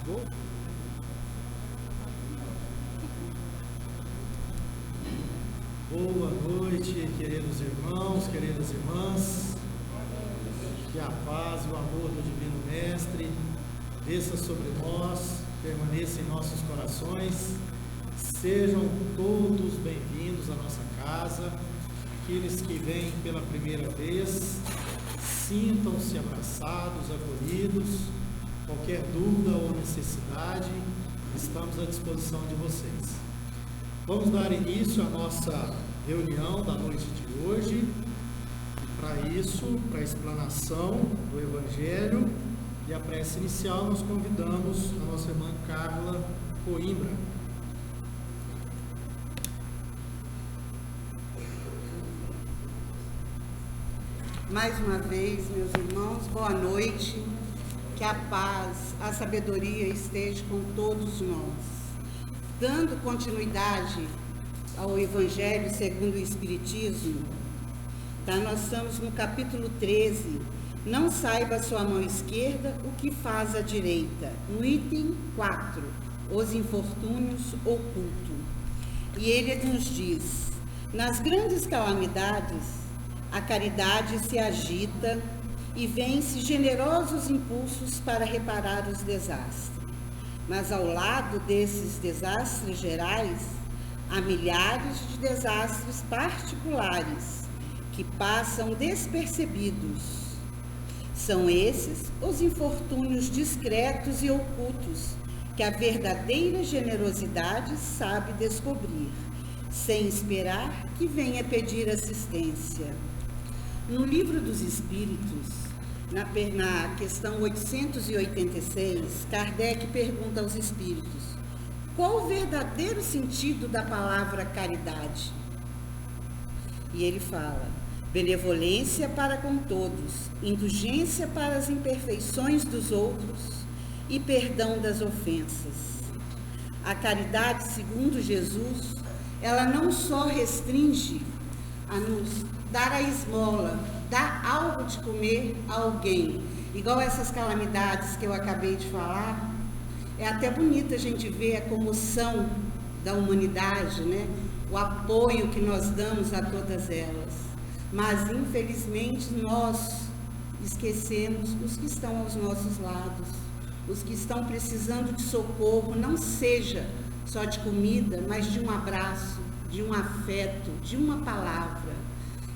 Bom. Boa noite, queridos irmãos, queridas irmãs. Que a paz e o amor do Divino Mestre desça sobre nós, permaneça em nossos corações. Sejam todos bem-vindos à nossa casa. Aqueles que vêm pela primeira vez, sintam-se abraçados, acolhidos. Qualquer dúvida ou necessidade, estamos à disposição de vocês. Vamos dar início à nossa reunião da noite de hoje. Para isso, para a explanação do Evangelho e a prece inicial, nós convidamos a nossa irmã Carla Coimbra. Mais uma vez, meus irmãos, boa noite. Que a paz, a sabedoria esteja com todos nós. Dando continuidade ao Evangelho segundo o Espiritismo, tá? Nós estamos no capítulo 13. Não saiba a sua mão esquerda o que faz a direita. No item 4, os infortúnios ocultos. E ele nos diz: nas grandes calamidades, a caridade se agita e vence generosos impulsos para reparar os desastres. Mas ao lado desses desastres gerais, há milhares de desastres particulares que passam despercebidos. São esses os infortúnios discretos e ocultos que a verdadeira generosidade sabe descobrir, sem esperar que venha pedir assistência. No Livro dos Espíritos, na questão 886, Kardec pergunta aos espíritos: qual o verdadeiro sentido da palavra caridade? E ele fala: benevolência para com todos, indulgência para as imperfeições dos outros e perdão das ofensas. A caridade, segundo Jesus, ela não só restringe a nos dar a esmola, dar algo de comer a alguém, igual essas calamidades que eu acabei de falar. É até bonito a gente ver a comoção da humanidade, né? O apoio que nós damos a todas elas. Mas, infelizmente, nós esquecemos os que estão aos nossos lados, os que estão precisando de socorro, não seja só de comida, mas de um abraço, de um afeto, de uma palavra.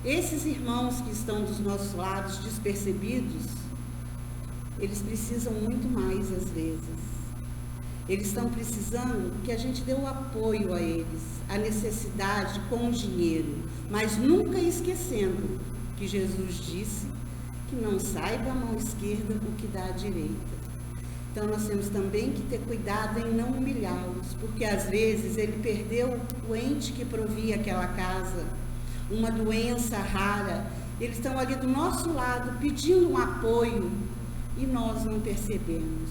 Esses irmãos que estão dos nossos lados despercebidos, eles precisam muito mais às vezes. Eles estão precisando que a gente dê o apoio a eles, a necessidade com o dinheiro, mas nunca esquecendo que Jesus disse que não saiba a mão esquerda o que dá à direita. Então nós temos também que ter cuidado em não humilhá-los, porque às vezes ele perdeu o ente que provia aquela casa, uma doença rara, eles estão ali do nosso lado pedindo um apoio e nós não percebemos.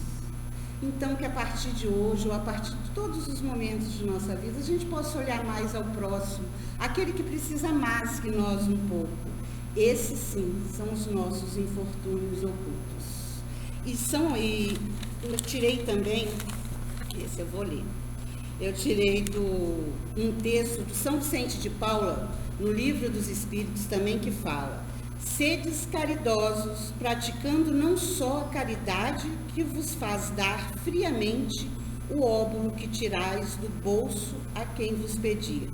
Então que a partir de hoje, ou a partir de todos os momentos de nossa vida, a gente possa olhar mais ao próximo, aquele que precisa mais que nós um pouco. Esses sim são os nossos infortúnios ocultos. E eu tirei também, esse eu vou ler, eu tirei um texto do São Vicente de Paula, no Livro dos Espíritos também, que fala: sedes caridosos, praticando não só a caridade que vos faz dar friamente o óbolo que tirais do bolso a quem vos pedir,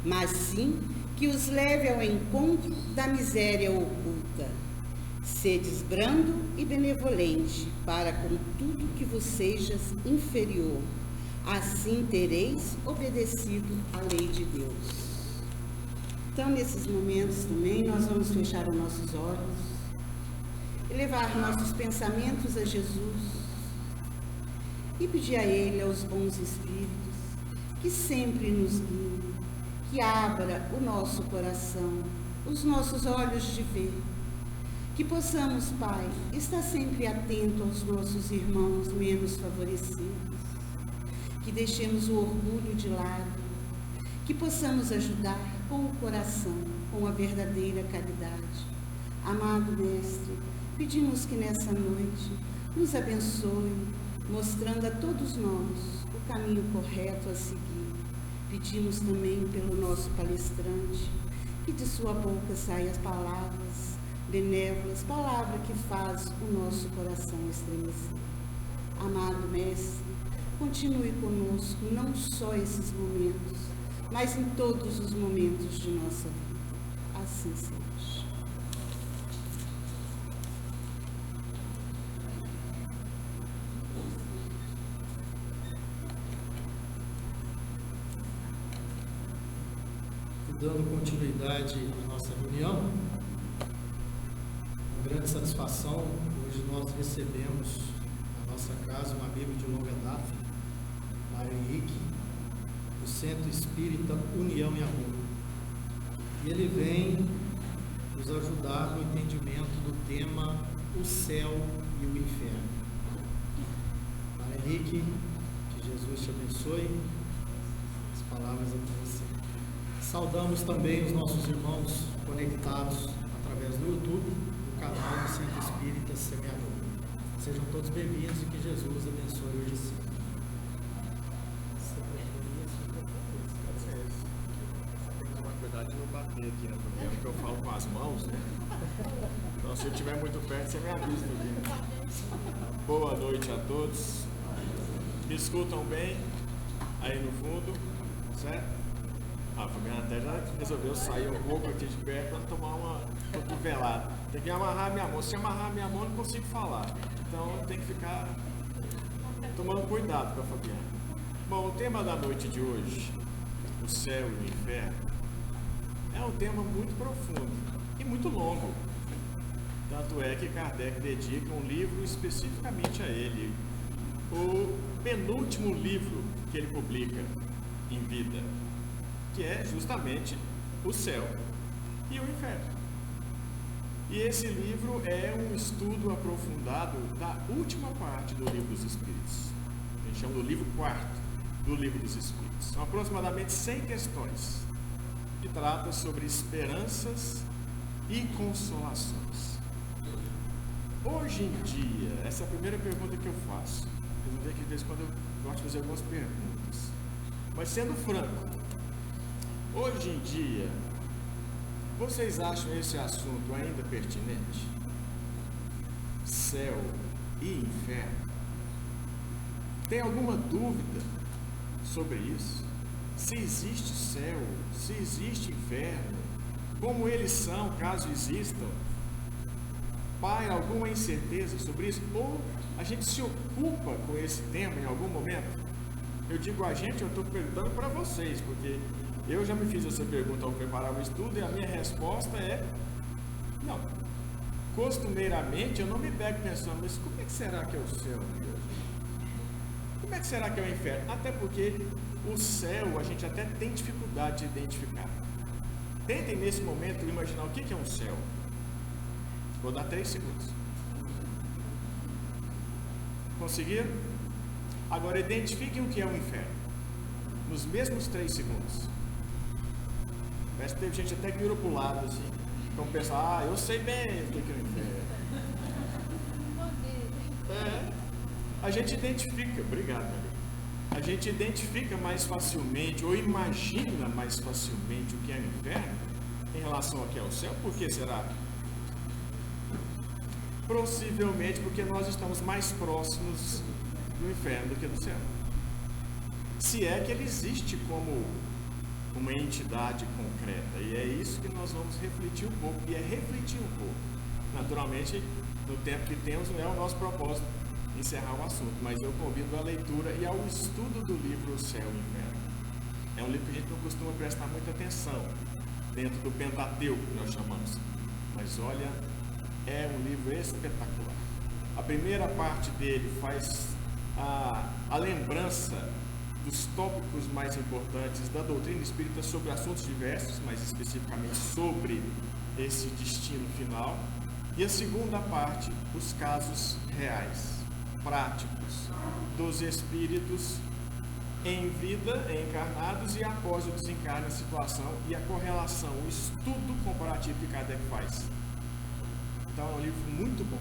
mas sim que os leve ao encontro da miséria oculta. Sedes brando e benevolente, para com tudo que vos sejas inferior. Assim tereis obedecido à lei de Deus. Então, nesses momentos também, nós vamos fechar os nossos olhos e levar nossos pensamentos a Jesus e pedir a Ele, aos bons espíritos, que sempre nos guiem, que abra o nosso coração, os nossos olhos de ver, que possamos, Pai, estar sempre atento aos nossos irmãos menos favorecidos, que deixemos o orgulho de lado, que possamos ajudar com o coração, com a verdadeira caridade. Amado Mestre, pedimos que nessa noite nos abençoe, mostrando a todos nós o caminho correto a seguir. Pedimos também pelo nosso palestrante, que de sua boca saiam as palavras benévolas, palavra que faz o nosso coração estremecer. Amado Mestre, continue conosco, não só esses momentos, mas em todos os momentos de nossa vida. Assim seja. Dando continuidade à nossa reunião, com grande satisfação, hoje nós recebemos na nossa casa um amigo de longa data, Mário Henrique, do Centro Espírita União e Amor. E ele vem nos ajudar no entendimento do tema o céu e o inferno. Mário Henrique, que Jesus te abençoe, as palavras a você. Saudamos também os nossos irmãos conectados através do YouTube, do canal do Centro Espírita Semeador. Sejam todos bem-vindos e que Jesus abençoe hoje sim. Tem que tomar cuidado de não bater aqui na família, porque eu falo com as mãos, né? Então, se eu estiver muito perto, você me avisa aqui. Boa noite a todos. Me escutam bem aí no fundo, certo? A Fabiana até já resolveu sair um pouco aqui de perto para tomar uma cotovelada. Tem que amarrar minha mão. Se amarrar minha mão, eu não consigo falar. Então tem que ficar tomando cuidado com a Fabiana. Bom, o tema da noite de hoje, o céu e o inferno, é um tema muito profundo e muito longo. Tanto é que Kardec dedica um livro especificamente a ele. O penúltimo livro que ele publica em vida, que é justamente o céu e o inferno. E esse livro é um estudo aprofundado da última parte do Livro dos Espíritos. A gente chama do livro quarto do Livro dos Espíritos. São aproximadamente 100 questões que tratam sobre esperanças e consolações. Hoje em dia, essa é a primeira pergunta que eu faço. Vocês vão ver que de vez em quando eu gosto de fazer algumas perguntas. Mas sendo franco, hoje em dia, vocês acham esse assunto ainda pertinente? Céu e inferno? Tem alguma dúvida sobre isso? Se existe céu, se existe inferno, como eles são, caso existam? Paira alguma incerteza sobre isso? Ou a gente se ocupa com esse tema em algum momento? Eu digo a gente, eu estou perguntando para vocês, porque eu já me fiz essa pergunta ao preparar o estudo e a minha resposta é não. Costumeiramente eu não me pego pensando, mas como é que será que é o céu, meu Deus? Como é que será que é o inferno? Até porque o céu a gente até tem dificuldade de identificar. Tentem nesse momento imaginar o que é um céu. Vou dar 3 segundos. Conseguiram? Agora identifiquem o que é o inferno. Nos mesmos 3 segundos. Parece que teve gente até que virou pro lado assim. Então pensa, eu sei bem o que é o inferno. A gente identifica, obrigado, Maria. A gente identifica mais facilmente ou imagina mais facilmente o que é o inferno em relação ao que é o céu. Por que será? Possivelmente porque nós estamos mais próximos do inferno do que do céu. Se é que ele existe como uma entidade concreta. E é isso que nós vamos refletir um pouco. E é refletir um pouco. Naturalmente, no tempo que temos, não é o nosso propósito encerrar o assunto, mas eu convido à leitura e ao estudo do livro O Céu e o Inferno. É um livro que a gente não costuma prestar muita atenção dentro do Pentateuco, que nós chamamos. Mas olha, é um livro espetacular. A primeira parte dele faz a lembrança dos tópicos mais importantes da doutrina espírita sobre assuntos diversos, mas especificamente sobre esse destino final. E a segunda parte, os casos reais, práticos, dos espíritos em vida, encarnados e após o desencarne, a situação e a correlação, o estudo comparativo que Kardec faz. Então é um livro muito bom,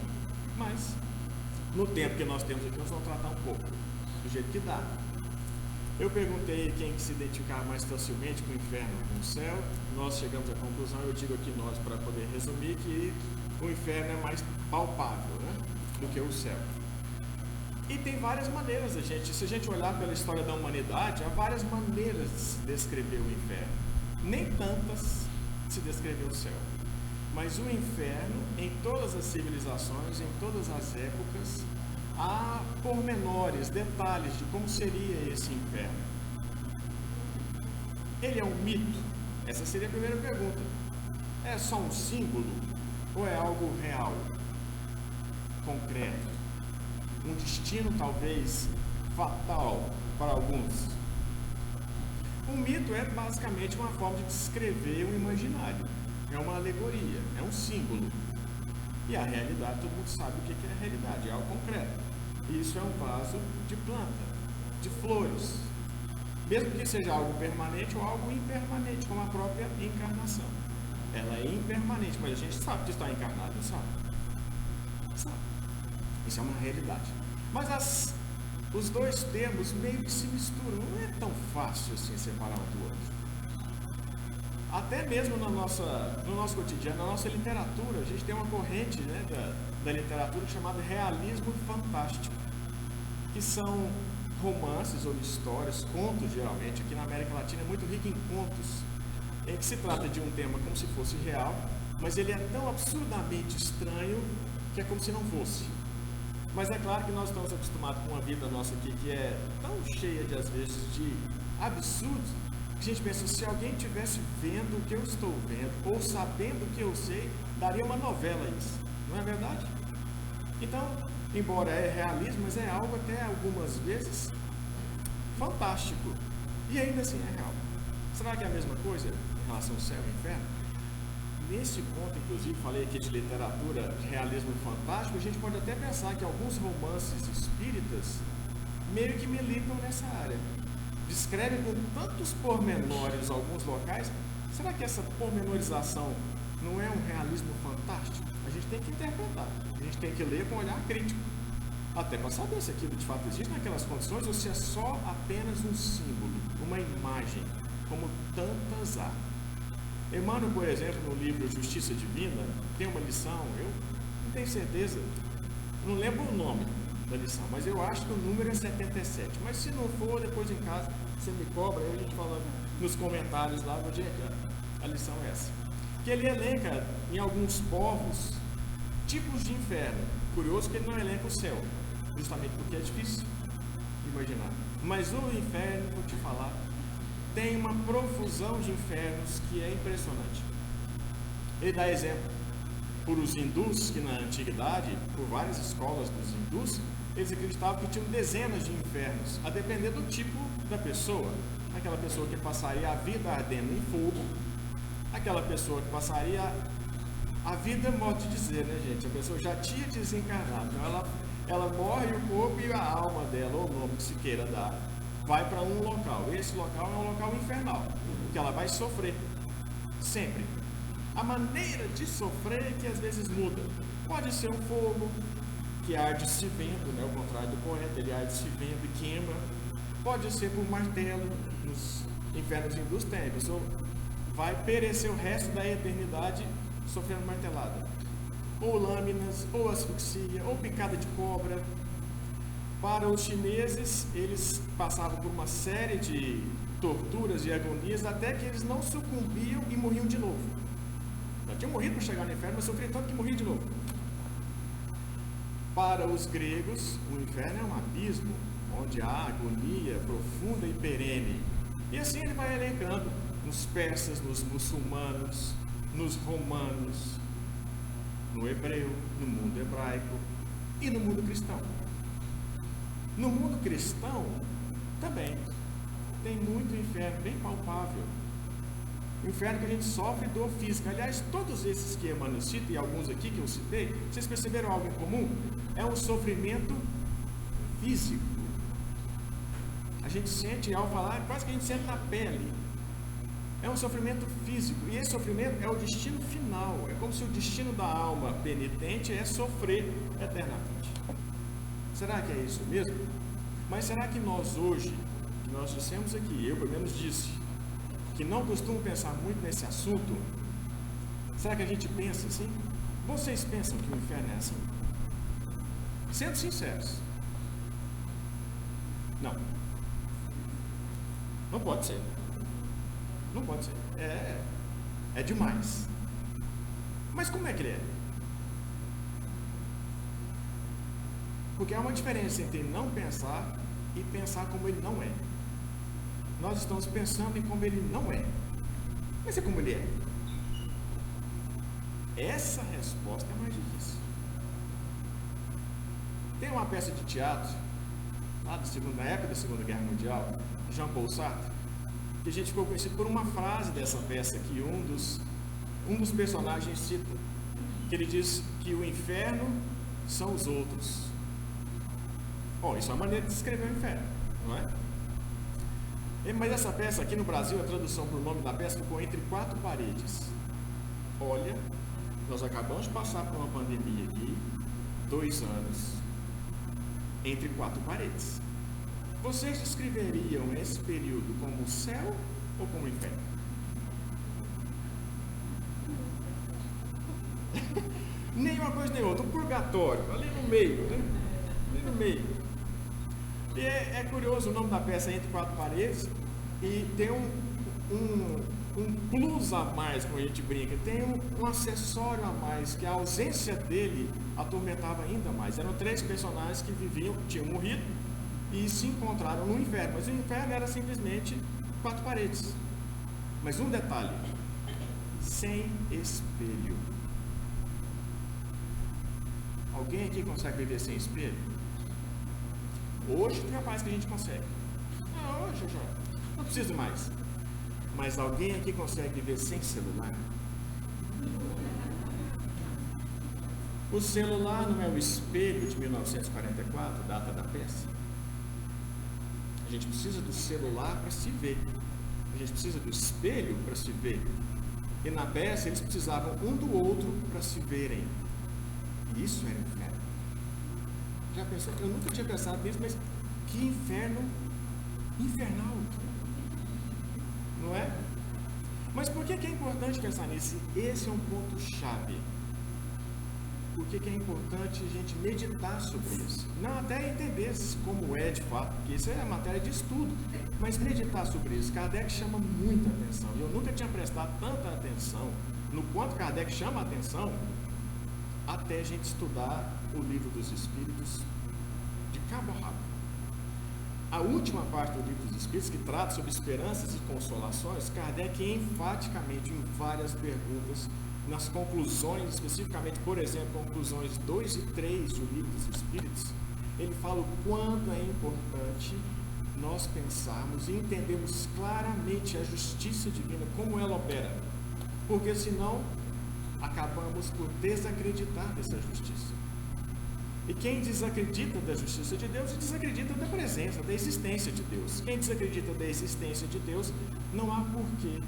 mas no tempo que nós temos aqui, nós vamos tratar um pouco, do jeito que dá. Eu perguntei quem que se identificava mais facilmente com o inferno, com o céu. Nós chegamos à conclusão, eu digo aqui nós para poder resumir, que o inferno é mais palpável, né, do que o céu. E tem várias maneiras, se a gente olhar pela história da humanidade, há várias maneiras de se descrever o inferno. Nem tantas se descrever o céu. Mas o inferno, em todas as civilizações, em todas as épocas, há pormenores, detalhes de como seria esse inferno. Ele é um mito? Essa seria a primeira pergunta. É só um símbolo ou é algo real, concreto? Um destino talvez fatal para alguns? Um mito é basicamente uma forma de descrever o imaginário. É uma alegoria, é um símbolo. E a realidade, todo mundo sabe o que é a realidade, é algo concreto. Isso é um vaso de planta, de flores. Mesmo que seja algo permanente ou algo impermanente, como a própria encarnação. Ela é impermanente, mas a gente sabe que está encarnado, não sabe? Sabe. Isso é uma realidade. Mas os dois termos meio que se misturam. Não é tão fácil assim separar um do outro. Até mesmo no nosso cotidiano, na nossa literatura, a gente tem uma corrente, né, da literatura chamada realismo fantástico, que são romances ou histórias, contos geralmente. Aqui na América Latina é muito rico em contos, em que se trata de um tema como se fosse real, mas ele é tão absurdamente estranho que é como se não fosse. Mas é claro que nós estamos acostumados com uma vida nossa aqui que é tão cheia de, às vezes, de absurdos, que a gente pensa, se alguém estivesse vendo o que eu estou vendo, ou sabendo o que eu sei, daria uma novela isso, não é verdade? Então, embora é realismo, mas é algo até algumas vezes fantástico, e ainda assim é real. Será que é a mesma coisa em relação ao céu e ao inferno? Nesse ponto, inclusive, falei aqui de literatura, de realismo fantástico, a gente pode até pensar que alguns romances espíritas meio que militam nessa área. Descrevem com tantos pormenores alguns locais. Será que essa pormenorização não é um realismo fantástico? A gente tem que interpretar, a gente tem que ler com um olhar crítico, até para saber se aquilo de fato existe naquelas condições ou se é só apenas um símbolo, uma imagem, como tantas há. Emmanuel, por exemplo, no livro Justiça Divina, tem uma lição, eu não tenho certeza, não lembro o nome da lição, mas eu acho que o número é 77. Mas se não for, depois em casa você me cobra, aí a gente fala nos comentários lá, onde é que a lição é essa. Que ele elenca em alguns povos tipos de inferno. Curioso que ele não elenca o céu, justamente porque é difícil imaginar. Mas o inferno, vou te falar, tem uma profusão de infernos que é impressionante. Ele dá exemplo por os hindus, que na antiguidade, por várias escolas dos hindus, eles acreditavam que tinham dezenas de infernos, a depender do tipo da pessoa. Aquela pessoa que passaria a vida ardendo em fogo, aquela pessoa que passaria a vida, modo de dizer, né, gente? A pessoa já tinha desencarnado, então ela morre o corpo e a alma dela, ou o nome que se queira dar, vai para um local. Esse local é um local infernal, porque ela vai sofrer, sempre. A maneira de sofrer é que às vezes muda. Pode ser um fogo que arde se vendo, né? Ao contrário do poeta, ele arde se vendo e queima. Pode ser por martelo, nos infernos hindus tem. A pessoa vai perecer o resto da eternidade sofrendo martelada. Ou lâminas, ou asfixia, ou picada de cobra. Para os chineses, eles passavam por uma série de torturas e agonias até que eles não sucumbiam e morriam de novo. Já tinham morrido para chegar no inferno, mas sofriam tanto que morriam de novo. Para os gregos, o inferno é um abismo, onde há agonia profunda e perene. E assim ele vai elencando nos persas, nos muçulmanos, nos romanos, no hebreu, no mundo hebraico e no mundo cristão. No mundo cristão, também, tem muito inferno bem palpável. O inferno que a gente sofre dor física. Aliás, todos esses que Emmanuel cita, e alguns aqui que eu citei, vocês perceberam algo em comum? É um sofrimento físico. A gente sente, ao falar, quase que a gente sente na pele. É um sofrimento físico. E esse sofrimento é o destino final. É como se o destino da alma penitente é sofrer eternamente. Será que é isso mesmo? Mas será que nós hoje, que nós dissemos aqui, eu pelo menos disse, que não costumo pensar muito nesse assunto, será que a gente pensa assim? Vocês pensam que o inferno é assim? Sendo sinceros. Não. Não pode ser. Não pode ser. É demais. Mas como é que ele é? Porque há uma diferença entre não pensar e pensar como ele não é. Nós estamos pensando em como ele não é. Mas é como ele é. Essa resposta é mais difícil. Tem uma peça de teatro, lá na época da Segunda Guerra Mundial, Jean Paul Sartre, que a gente ficou conhecido por uma frase dessa peça que um dos personagens cita, que ele diz que o inferno são os outros. Bom, isso é uma maneira de descrever o inferno, não é? Mas essa peça aqui no Brasil, a tradução para o nome da peça ficou Entre Quatro Paredes. Olha, nós acabamos de passar por uma pandemia aqui, 2 anos, entre 4 paredes. Vocês descreveriam esse período como céu ou como inferno? Nem uma coisa nem outra, o purgatório, ali no meio, né? Ali no meio. E é curioso, o nome da peça é Entre Quatro Paredes, e tem um plus a mais, como a gente brinca, tem um acessório a mais, que a ausência dele atormentava ainda mais. Eram 3 personagens que tinham morrido e se encontraram no inferno, mas o inferno era simplesmente 4 paredes. Mas um detalhe, sem espelho. Alguém aqui consegue viver sem espelho? Hoje tem rapaz que a gente consegue. Hoje já não preciso mais. Mas alguém aqui consegue viver sem celular? O celular não é o espelho de 1944, data da peça? A gente precisa do celular para se ver. A gente precisa do espelho para se ver. E na peça eles precisavam um do outro para se verem. E isso era inferno. Já pensou? Eu nunca tinha pensado nisso, mas que inferno infernal. Não é? Mas por que é importante pensar nisso? Esse é um ponto-chave. Por que é importante a gente meditar sobre isso? Não até entender como é de fato, porque isso é matéria de estudo, mas meditar sobre isso. Kardec chama muita atenção. Eu nunca tinha prestado tanta atenção no quanto Kardec chama a atenção até a gente estudar o Livro dos Espíritos de cabo a rabo. A última parte do Livro dos Espíritos, que trata sobre esperanças e consolações, Kardec enfaticamente, em várias perguntas, nas conclusões, especificamente, por exemplo, conclusões 2 e 3 do Livro dos Espíritos, ele fala o quanto é importante nós pensarmos e entendermos claramente a justiça divina, como ela opera, porque senão acabamos por desacreditar dessa justiça. E quem desacredita da justiça de Deus, desacredita da presença, da existência de Deus. Quem desacredita da existência de Deus, não há por que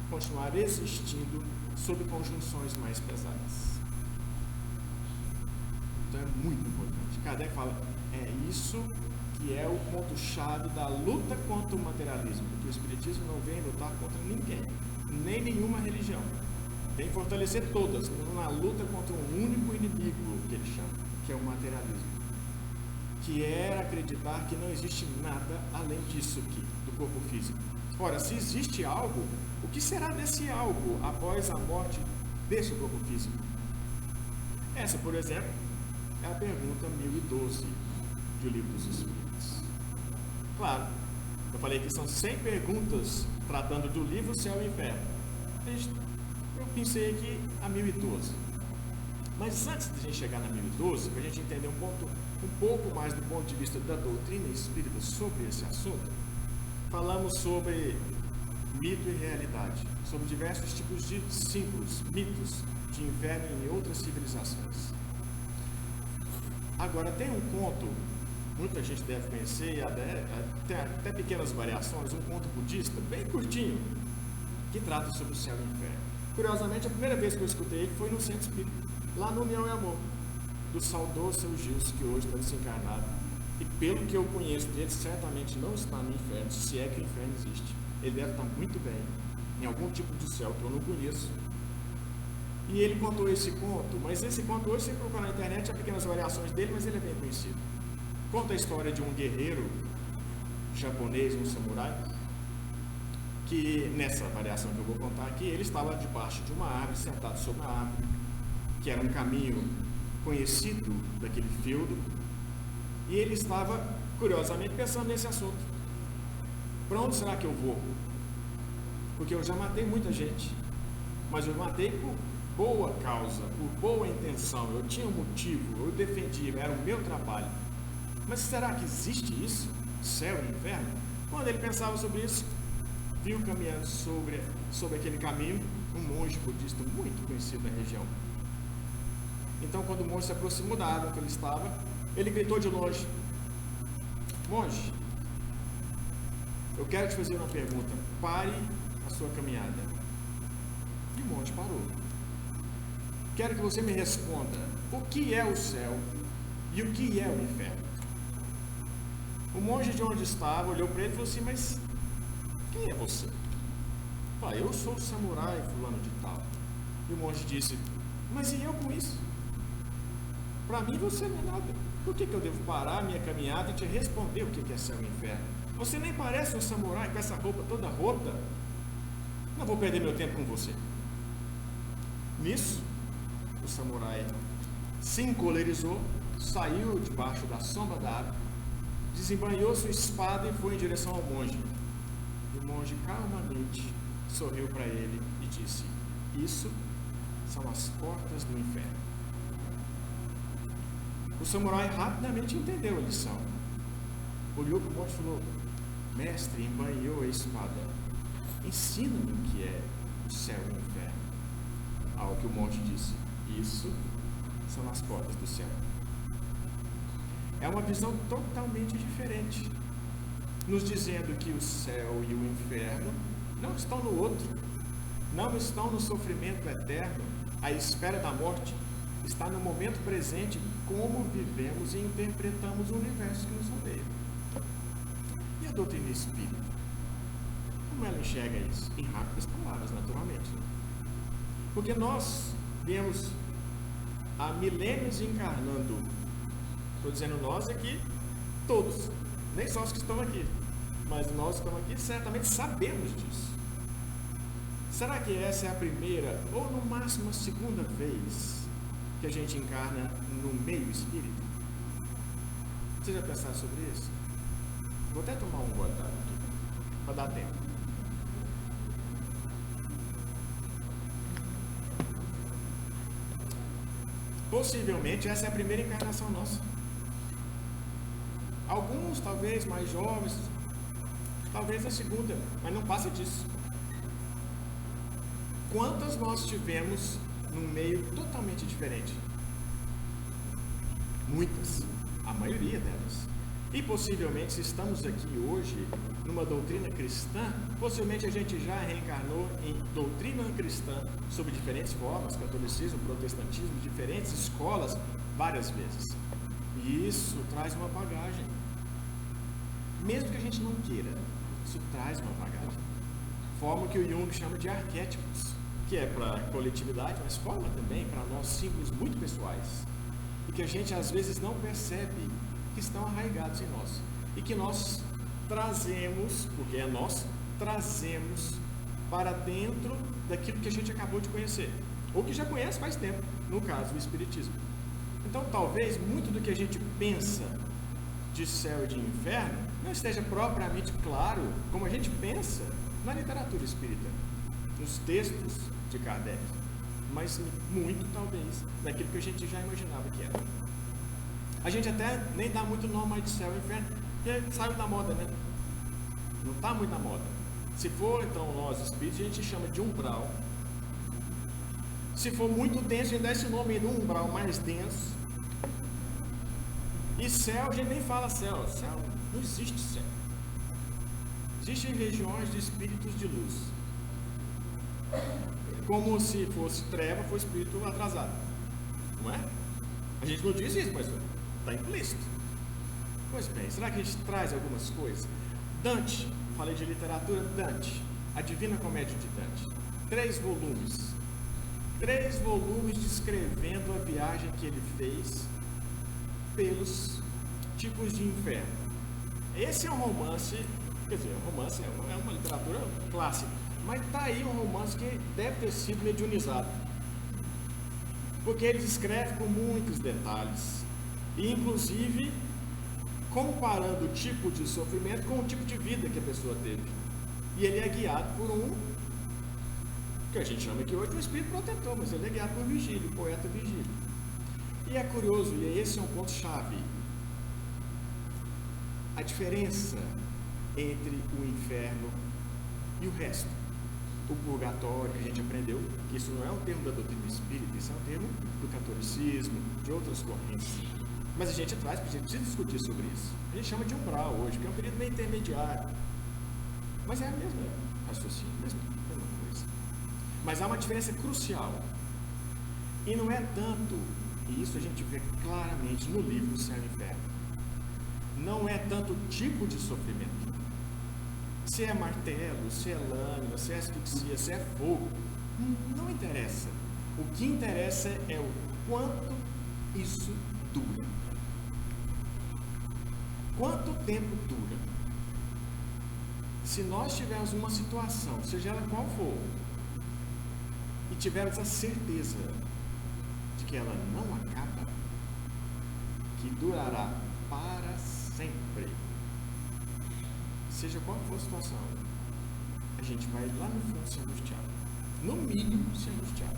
continuar existindo sob conjunções mais pesadas. Então é muito importante. Kardec fala, é isso que é o ponto-chave da luta contra o materialismo, porque o Espiritismo não vem lutar contra ninguém, nem nenhuma religião. Vem fortalecer todas, na luta contra um único inimigo, que ele chama, que é o materialismo, que é acreditar que não existe nada além disso aqui, do corpo físico. Ora, se existe algo, o que será desse algo após a morte desse corpo físico? Essa, por exemplo, é a pergunta 1012 do Livro dos Espíritos. Claro, eu falei que são 100 perguntas tratando do livro Céu e Inferno. Eu pensei aqui a 1012. Mas antes de a gente chegar na 1012, para a gente entender um pouco mais do ponto de vista da doutrina espírita sobre esse assunto, falamos sobre mito e realidade, sobre diversos tipos de símbolos, mitos de inferno em outras civilizações. Agora, tem um conto, muita gente deve conhecer, até pequenas variações, um conto budista, bem curtinho, que trata sobre o céu e o inferno. Curiosamente, a primeira vez que eu escutei ele foi no Centro Espírita, lá no União e Amor. do saudoso seu Gilson, que hoje está desencarnado. E pelo que eu conheço dele, certamente não está no inferno, se é que o inferno existe. Ele deve estar muito bem, em algum tipo de céu que eu não conheço. E ele contou esse conto, mas esse conto hoje você procurar na internet, há pequenas variações dele, mas ele é bem conhecido. Conta a história de um guerreiro japonês, um samurai, que nessa variação que eu vou contar aqui, ele estava debaixo de uma árvore, sentado sobre uma árvore, que era um caminho conhecido daquele feudo, e ele estava, curiosamente, pensando nesse assunto. Para onde será que eu vou? Porque eu já matei muita gente, mas eu matei por boa causa, por boa intenção, eu tinha um motivo, eu defendia, era o meu trabalho. Mas será que existe isso? Céu e inferno? Quando ele pensava sobre isso, viu caminhando sobre aquele caminho um monge budista muito conhecido na região. Então, quando o monge se aproximou da árvore que ele estava, ele gritou de longe: monge, eu quero te fazer uma pergunta, pare a sua caminhada. E o monge parou. Quero que você me responda o que é o céu e o que é o inferno. O monge de onde estava olhou para ele e falou assim: mas quem é você? Eu sou o samurai fulano de tal. E o monge disse: mas e eu com isso? Para mim você não é nada. Por que eu devo parar a minha caminhada e te responder o que é céu e inferno? Você nem parece um samurai com essa roupa toda rota. Não vou perder meu tempo com você. Nisso, o samurai se encolerizou, saiu debaixo da sombra da árvore, desembanhou sua espada e foi em direção ao monge. E o monge calmamente sorriu para ele e disse: isso são as portas do inferno. O samurai rapidamente entendeu a lição. Olhou para o monge e falou: mestre, embanhou a espada, ensina-me o que é o céu e o inferno. Ao que o monge disse: isso são as portas do céu. É uma visão totalmente diferente, nos dizendo que o céu e o inferno não estão no outro, não estão no sofrimento eterno, à espera da morte, está no momento presente, como vivemos e interpretamos o universo que nos rodeia. E a doutrina espírita? Como ela enxerga isso? Em rápidas palavras, naturalmente. Porque nós viemos há milênios encarnando. Estou dizendo nós aqui, todos, nem só os que estão aqui, mas nós que estamos aqui certamente sabemos disso. Será que essa é a primeira, ou no máximo a segunda vez que a gente encarna no meio espírita? Você já pensaram sobre isso? Vou até tomar um gole d'água aqui, para dar tempo. Possivelmente essa é a primeira encarnação nossa. Alguns talvez mais jovens, talvez a segunda, mas não passa disso. Quantas nós tivemos num meio totalmente diferente? Muitas, a maioria delas. E possivelmente, se estamos aqui hoje numa doutrina cristã, possivelmente a gente já reencarnou em doutrina cristã sob diferentes formas, catolicismo, protestantismo, diferentes escolas, várias vezes. E isso traz uma bagagem. Mesmo que a gente não queira, isso traz uma bagagem. Forma que o Jung chama de arquétipos, que é para a coletividade, mas forma também para nós símbolos muito pessoais. E que a gente às vezes não percebe que estão arraigados em nós. E que nós trazemos, porque é nós, trazemos para dentro daquilo que a gente acabou de conhecer. Ou que já conhece faz tempo, no caso, o Espiritismo. Então, talvez, muito do que a gente pensa de céu e de inferno não esteja propriamente claro, como a gente pensa na literatura espírita, nos textos de Kardec, mas muito, talvez, daquilo que a gente já imaginava que era. A gente até nem dá muito nome mais de céu e inferno, porque saiu da moda, né? Não está muito na moda. Se for, então, nós espíritos, a gente chama de umbral. Se for muito denso, a gente dá esse nome aí, um umbral mais denso. E céu, a gente nem fala céu. Céu, não existe céu. Existem regiões de espíritos de luz. Como se fosse treva, fosse espírito atrasado. Não é? A gente não diz isso, mas está implícito. Pois bem, será que a gente traz algumas coisas? Dante, falei de literatura, Dante, a Divina Comédia de Dante, 3 volumes. 3 volumes descrevendo a viagem que ele fez pelos tipos de inferno. Esse é um romance, quer dizer, um romance é uma literatura clássica, mas está aí um romance que deve ter sido mediunizado, porque ele descreve com muitos detalhes, e inclusive comparando o tipo de sofrimento com o tipo de vida que a pessoa teve. E ele é guiado por um, que a gente chama aqui hoje de um espírito protetor, mas ele é guiado por Virgílio, o poeta Virgílio. E é curioso, e esse é um ponto-chave, a diferença entre o inferno e o resto. O purgatório, que a gente aprendeu, que isso não é um termo da doutrina espírita, isso é um termo do catolicismo, de outras correntes. Mas a gente traz, porque a gente precisa discutir sobre isso. A gente chama de umbral hoje, que é um período meio intermediário. Mas é a mesma raciocínio, a mesma coisa. Mas há uma diferença crucial. E não é tanto, e isso a gente vê claramente no livro Céu e Inferno, não é tanto o tipo de sofrimento. Se é martelo, se é lâmina, se é asfixia, se é fogo, não interessa. O que interessa é o quanto isso dura. Quanto tempo dura? Se nós tivermos uma situação, seja ela qual for, e tivermos a certeza de que ela não acaba, que durará para sempre, seja qual for a situação, a gente vai lá no fundo se angustiar. No mínimo se angustiar.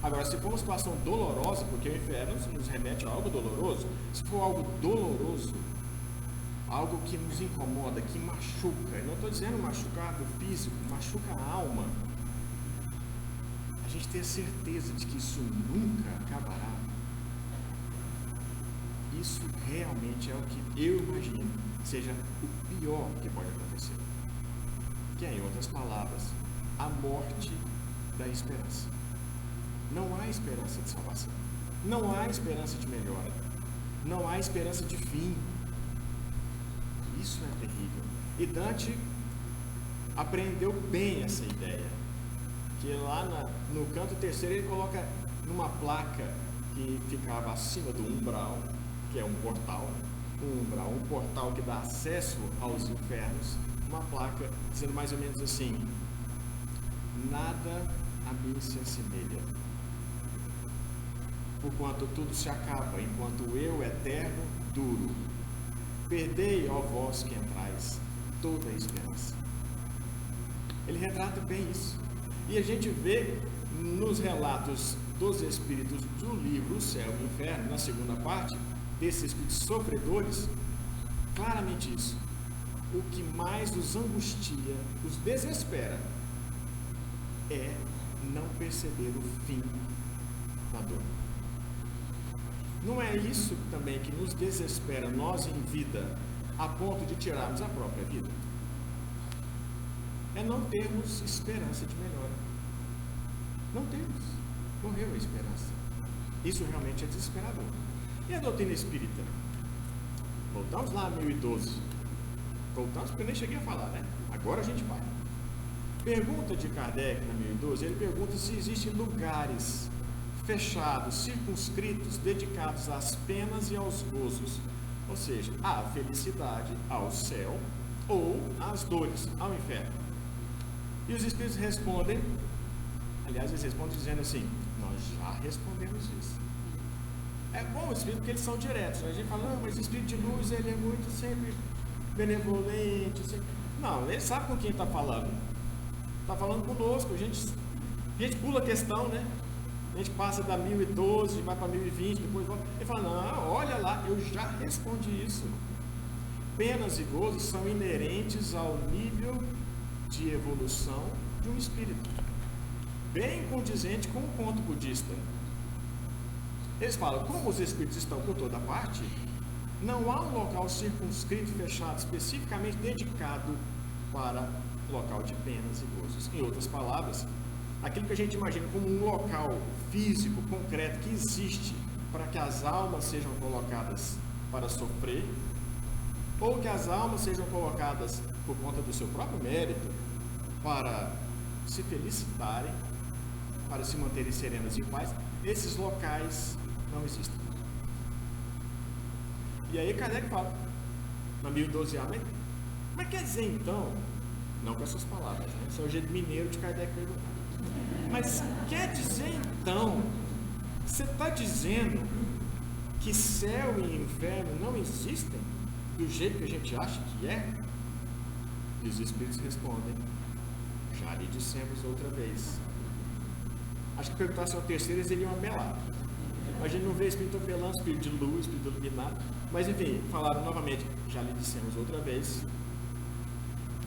Agora, se for uma situação dolorosa, porque o inferno nos remete a algo doloroso, se for algo doloroso, algo que nos incomoda, que machuca, eu não estou dizendo machucar do físico, machuca a alma, a gente tem a certeza de que isso nunca acabará. Isso realmente é o que eu imagino seja o pior que pode acontecer. Que é, em outras palavras, a morte da esperança. Não há esperança de salvação. Não há esperança de melhora. Não há esperança de fim. Isso é terrível. E Dante aprendeu bem essa ideia. Que lá no canto terceiro ele coloca numa placa que ficava acima do umbral, que é um portal, um umbral, um portal que dá acesso aos infernos, uma placa dizendo mais ou menos assim: nada a mim se assemelha, porquanto tudo se acaba, enquanto eu eterno duro. Perdei, ó vós que entrais, toda a esperança. Ele retrata bem isso. E a gente vê nos relatos dos espíritos do livro O Céu e o Inferno, na segunda parte, desses espíritos sofredores, claramente isso. O que mais os angustia, os desespera, é não perceber o fim da dor. Não é isso também que nos desespera, nós em vida, a ponto de tirarmos a própria vida? É não termos esperança de melhora. Não temos. Morreu a esperança. Isso realmente é desesperador. E a doutrina espírita? Voltamos lá a 1012. Voltamos porque eu nem cheguei a falar, né? Agora a gente vai. Pergunta de Kardec na 1012, ele pergunta se existem lugares fechados, circunscritos, dedicados às penas e aos gozos, ou seja, à felicidade, ao céu, ou às dores, ao inferno. E os espíritos respondem, aliás, eles respondem dizendo assim: nós já respondemos isso. É bom o espírito porque eles são diretos, né? A gente fala, não, mas o espírito de luz, ele é muito sempre benevolente, sempre... Não, ele sabe com quem está falando. Está falando conosco, a gente pula a questão, né? A gente passa da 1012, vai para 1020, depois volta. Ele fala, não, olha lá, eu já respondi isso. Penas e gozos são inerentes ao nível de evolução de um espírito. Bem condizente com o ponto budista. Eles falam, como os espíritos estão por toda parte, não há um local circunscrito, fechado, especificamente dedicado para local de penas e gozos. Em outras palavras, aquilo que a gente imagina como um local físico, concreto, que existe para que as almas sejam colocadas para sofrer, ou que as almas sejam colocadas por conta do seu próprio mérito para se felicitarem, para se manterem serenas e em paz, esses locais não existem. E aí Kardec fala, na 1012A, mas quer dizer então, não com essas palavras, né? Esse é o jeito mineiro de Kardec perguntar. Mas quer dizer então, você está dizendo que céu e inferno não existem do jeito que a gente acha que é? E os espíritos respondem, já lhe dissemos outra vez. Acho que perguntasse ao terceiro, eles iriam apelar. A gente não vê espírito apelando, espírito de luz, espírito iluminado. Mas enfim, falaram novamente, já lhe dissemos outra vez,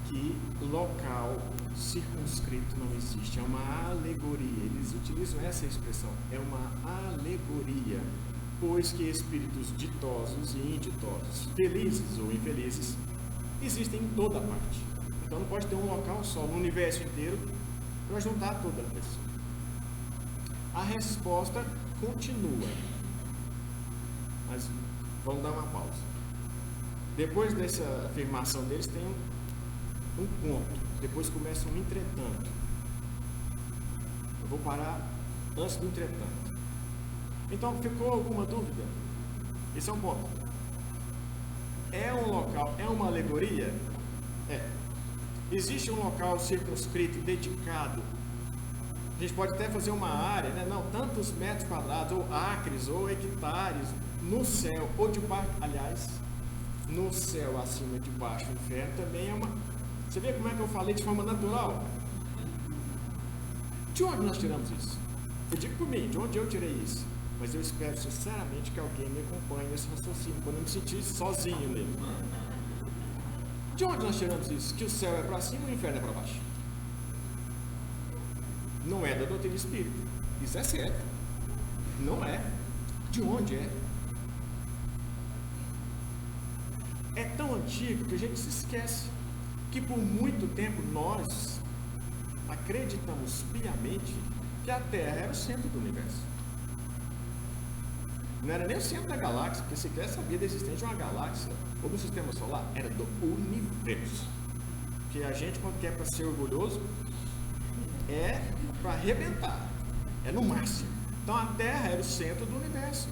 que local circunscrito não existe, é uma alegoria. Eles utilizam essa expressão, é uma alegoria, pois que espíritos ditosos e inditosos, felizes ou infelizes, existem em toda parte. Então não pode ter um local só, no universo inteiro, para juntar toda a pessoa. A resposta continua, mas vamos dar uma pausa. Depois dessa afirmação deles tem um ponto, depois começa um entretanto. Eu vou parar antes do entretanto. Então, ficou alguma dúvida? Esse é um ponto. É um local, é uma alegoria? É. Existe um local circunscrito, dedicado. A gente pode até fazer uma área, né? Não, tantos metros quadrados, ou acres, ou hectares, no céu, ou debaixo. Aliás, no céu, acima, debaixo do inferno, também é uma. Você vê como é que eu falei de forma natural? De onde nós tiramos isso? Eu digo por mim, de onde eu tirei isso? Mas eu espero sinceramente que alguém me acompanhe nesse raciocínio, quando eu me sentir sozinho nele. De onde nós tiramos isso? Que o céu é para cima e o inferno é para baixo. Não é da doutrina espírita. Isso é certo. Não é. De onde é? É tão antigo que a gente se esquece que por muito tempo nós acreditamos piamente que a Terra era o centro do universo. Não era nem o centro da galáxia, porque sequer sabia da existência de uma galáxia ou do sistema solar, era do universo. Porque a gente, quando quer para ser orgulhoso, é para arrebentar, é no máximo. Então a Terra era o centro do universo.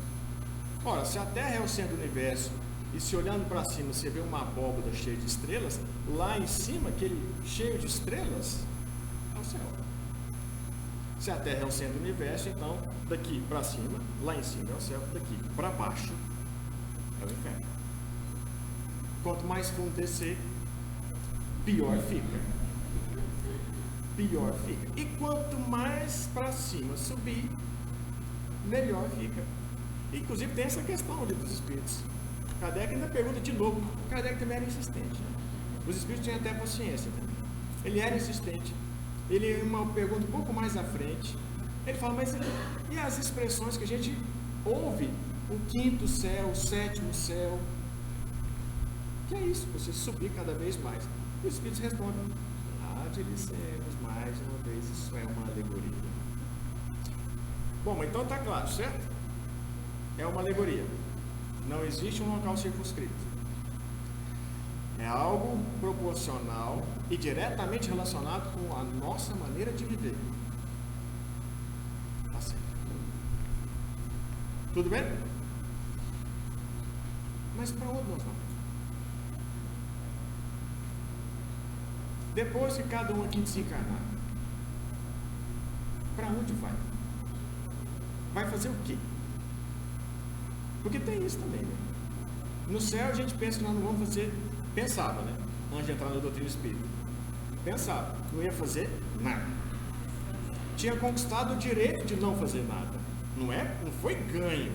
Ora, se a Terra é o centro do universo, e se olhando para cima você vê uma abóbora cheia de estrelas, lá em cima, aquele cheio de estrelas, é o céu. Se a Terra é o centro do universo, então daqui para cima, lá em cima é o céu, daqui para baixo é o inferno. Quanto mais fundo descer, pior fica. Pior fica. E quanto mais para cima subir, melhor fica. Inclusive tem essa questão ali dos espíritos. Kardec ainda pergunta de novo. Kardec também era insistente. Os espíritos tinham até paciência também. Ele era insistente. Ele uma pergunta um pouco mais à frente. Ele fala, mas e as expressões que a gente ouve? O quinto céu, o sétimo céu. Que é isso? Você subir cada vez mais. E os espíritos respondem, de dissemos mais uma vez, isso é uma alegoria. Bom, então está claro, certo? É uma alegoria. Não existe um local circunscrito. É algo proporcional e diretamente relacionado com a nossa maneira de viver. Tá certo. Tudo bem? Mas para onde nós vamos? Depois que cada um aqui desencarnar, para onde vai? Vai fazer o quê? Porque tem isso também, né? No céu a gente pensa que nós não vamos fazer, pensava, né? Antes de entrar na doutrina espírita. Pensava, não ia fazer nada. Tinha conquistado o direito de não fazer nada. Não foi ganho.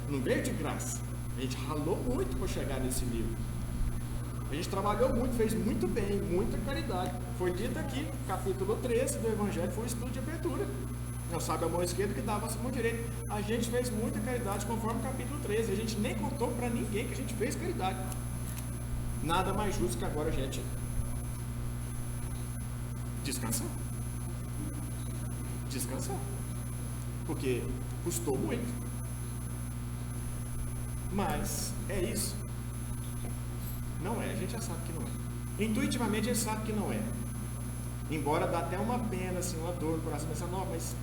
Não veio de graça. A gente ralou muito para chegar nesse nível. A gente trabalhou muito, fez muito bem, muita caridade. Foi dito aqui, capítulo 13 do Evangelho, foi um estudo de abertura. Não sabe a mão esquerda que dava a mão direita. A gente fez muita caridade conforme o capítulo 13. A gente nem contou para ninguém que a gente fez caridade. Nada mais justo que agora a gente descansar. Descansar. Porque custou muito. Mas é isso? Não é, a gente já sabe que não é. Intuitivamente a gente sabe que não é. Embora dá até uma pena, assim, uma dor no coração, pensar, não, mas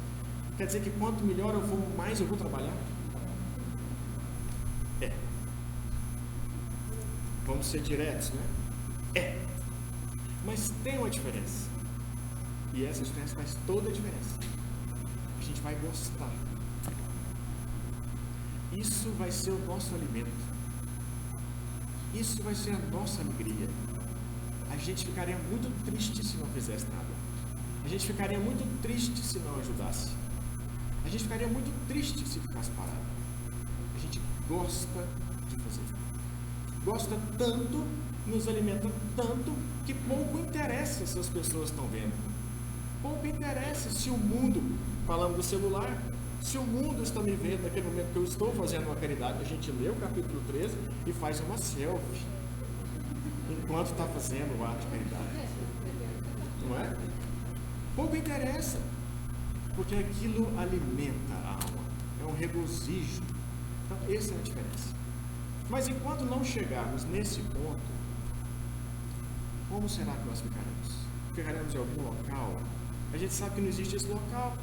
quer dizer que quanto melhor eu vou, mais eu vou trabalhar? É. Vamos ser diretos, né? É. Mas tem uma diferença. E essa diferença faz toda a diferença. A gente vai gostar. Isso vai ser o nosso alimento. Isso vai ser a nossa alegria. A gente ficaria muito triste se não fizesse nada. A gente ficaria muito triste se não ajudasse. A gente ficaria muito triste se ficasse parado. A gente gosta de fazer. Gosta tanto, nos alimenta tanto, que pouco interessa se as pessoas estão vendo. Pouco interessa se o mundo, falando do celular, se o mundo está me vendo naquele momento que eu estou fazendo uma caridade. A gente lê o capítulo 13 e faz uma selfie enquanto está fazendo o ato de caridade. Não é? Pouco interessa, porque aquilo alimenta a alma, é um regozijo. Então, essa é a diferença. Mas enquanto não chegarmos nesse ponto, como será que nós ficaremos? Ficaremos em algum local? A gente sabe que não existe esse local,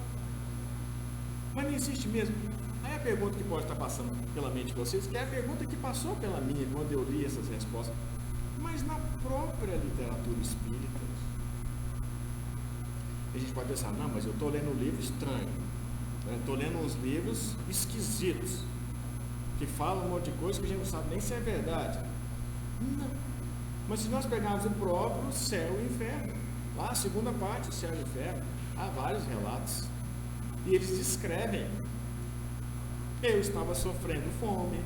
mas não existe mesmo. Aí a pergunta que pode estar passando pela mente de vocês, que é a pergunta que passou pela minha quando eu li essas respostas, mas na própria literatura espírita, a gente pode pensar, não, mas eu estou lendo um livro estranho, estou lendo uns livros esquisitos, que falam um monte de coisa que a gente não sabe nem se é verdade. Não. Mas se nós pegarmos o próprio céu e inferno, lá a segunda parte, o céu e o inferno, há vários relatos, e eles descrevem: eu estava sofrendo fome,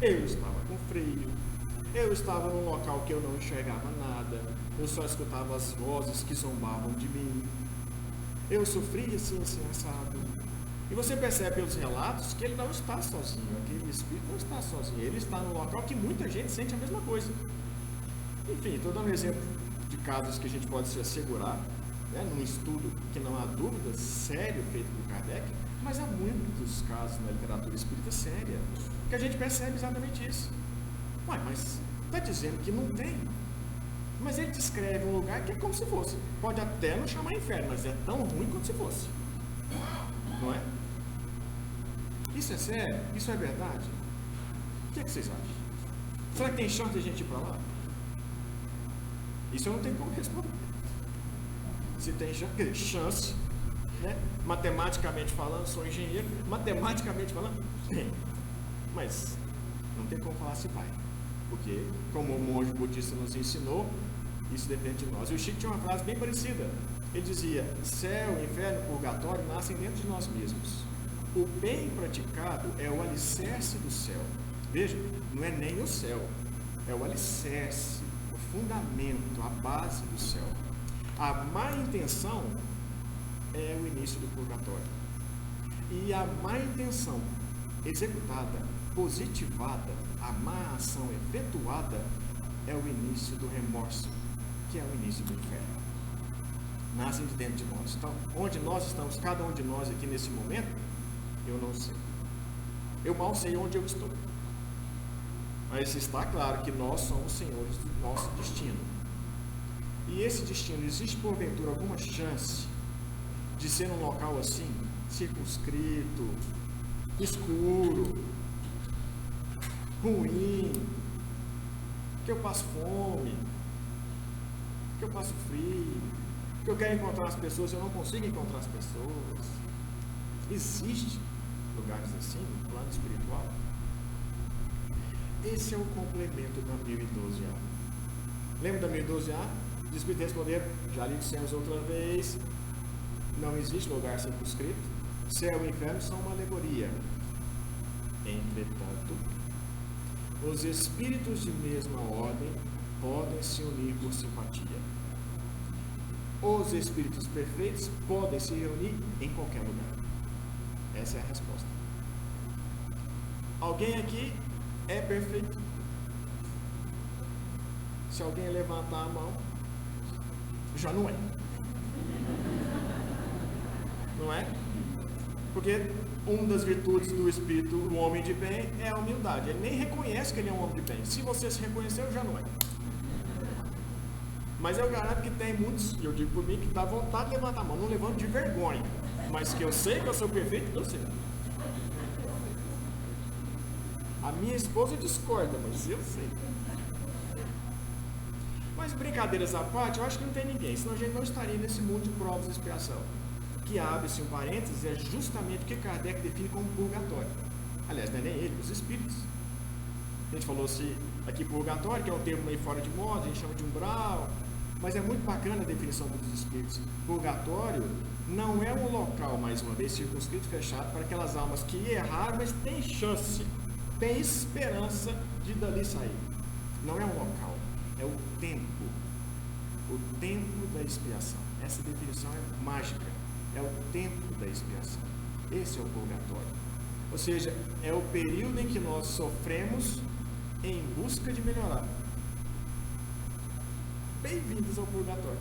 eu estava com frio, eu estava num local que eu não enxergava nada, eu só escutava as vozes que zombavam de mim, eu sofria assim, assado. E você percebe pelos relatos que ele não está sozinho, aquele espírito não está sozinho, ele está num local que muita gente sente a mesma coisa. Enfim, estou dando um exemplo de casos que a gente pode se assegurar, num estudo que não há dúvida, sério, feito por Kardec, mas há muitos casos na literatura espírita séria, que a gente percebe exatamente isso. Ué, mas está dizendo que não tem? Mas ele descreve um lugar que é como se fosse. Pode até não chamar inferno, mas é tão ruim quanto se fosse. Não é? Isso é sério? Isso é verdade? O que vocês acham? Será que tem chance de a gente ir para lá? Isso eu não tenho como responder. Se tem chance, né? Matematicamente falando, sou engenheiro, matematicamente falando, tem. Mas não tem como falar se vai. Porque, como o monge budista nos ensinou, isso depende de nós. E o Chico tinha uma frase bem parecida. Ele dizia: céu, inferno, purgatório nascem dentro de nós mesmos. O bem praticado é o alicerce do céu. Veja, não é nem o céu, é o alicerce, o fundamento, a base do céu. A má intenção é o início do purgatório. E a má intenção executada, positivada, a má ação efetuada é o início do remorso, que é o início do inferno. Nascem de dentro de nós. Então, onde nós estamos, cada um de nós aqui nesse momento, eu não sei. Eu mal sei onde eu estou. Mas está claro que nós somos senhores do nosso destino. E esse destino, existe porventura alguma chance de ser um local assim, circunscrito, escuro, ruim, que eu passo fome, que eu passo frio, que eu quero encontrar as pessoas e eu não consigo encontrar as pessoas? Existe lugares assim no plano espiritual? Esse é o complemento da 1012A. Lembra da 1012A? Os espíritos responderam: já lhe dissemos outra vez, não existe lugar circunscrito, céu e inferno são uma alegoria. Entretanto, os espíritos de mesma ordem podem se unir por simpatia. Os espíritos perfeitos podem se reunir em qualquer lugar. Essa é a resposta. Alguém aqui é perfeito? Se alguém levantar a mão, já não é. Não é? Porque uma das virtudes do espírito, o homem de bem, é a humildade. Ele nem reconhece que ele é um homem de bem. Se você se reconheceu, já não é. Mas eu garanto que tem muitos, e eu digo por mim, que dá vontade de levantar a mão. Não levanto de vergonha, mas que eu sei que eu sou perfeito, eu sei. A minha esposa discorda, mas eu sei. Mas brincadeiras à parte, eu acho que não tem ninguém, senão a gente não estaria nesse mundo de provas e expiação. Que abre-se um parênteses, é justamente o que Kardec define como purgatório. Aliás, não é nem ele, os espíritos. A gente falou aqui purgatório, que é um termo meio fora de moda, a gente chama de umbral, mas é muito bacana a definição dos espíritos. Purgatório não é um local, mais uma vez, circunscrito, fechado, para aquelas almas que erraram, mas tem chance, tem esperança de dali sair. Não é um local, é o tempo da expiação. Essa definição é mágica, é o tempo da expiação. Esse é o purgatório. Ou seja, é o período em que nós sofremos em busca de melhorar. Bem-vindos ao purgatório.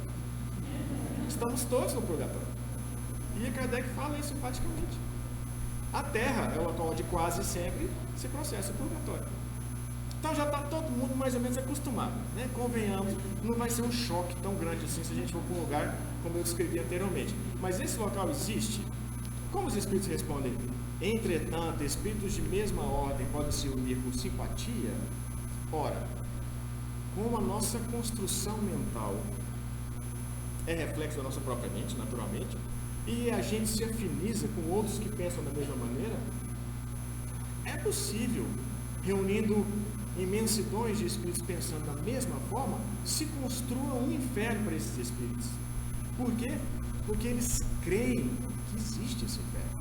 Estamos todos no purgatório. E Kardec fala isso enfaticamente. A Terra é o local onde quase sempre se processa o purgatório. Então já está todo mundo mais ou menos acostumado, né? Convenhamos, não vai ser um choque tão grande assim se a gente for para um lugar como eu descrevi anteriormente. Mas esse local existe? Como os espíritos respondem? Entretanto, espíritos de mesma ordem podem se unir por simpatia? Ora, como a nossa construção mental é reflexo da nossa própria mente, naturalmente, e a gente se afiniza com outros que pensam da mesma maneira, é possível, reunindo imensidões de espíritos pensando da mesma forma, se construa um inferno para esses espíritos. Por quê? Porque eles creem que existe esse inferno.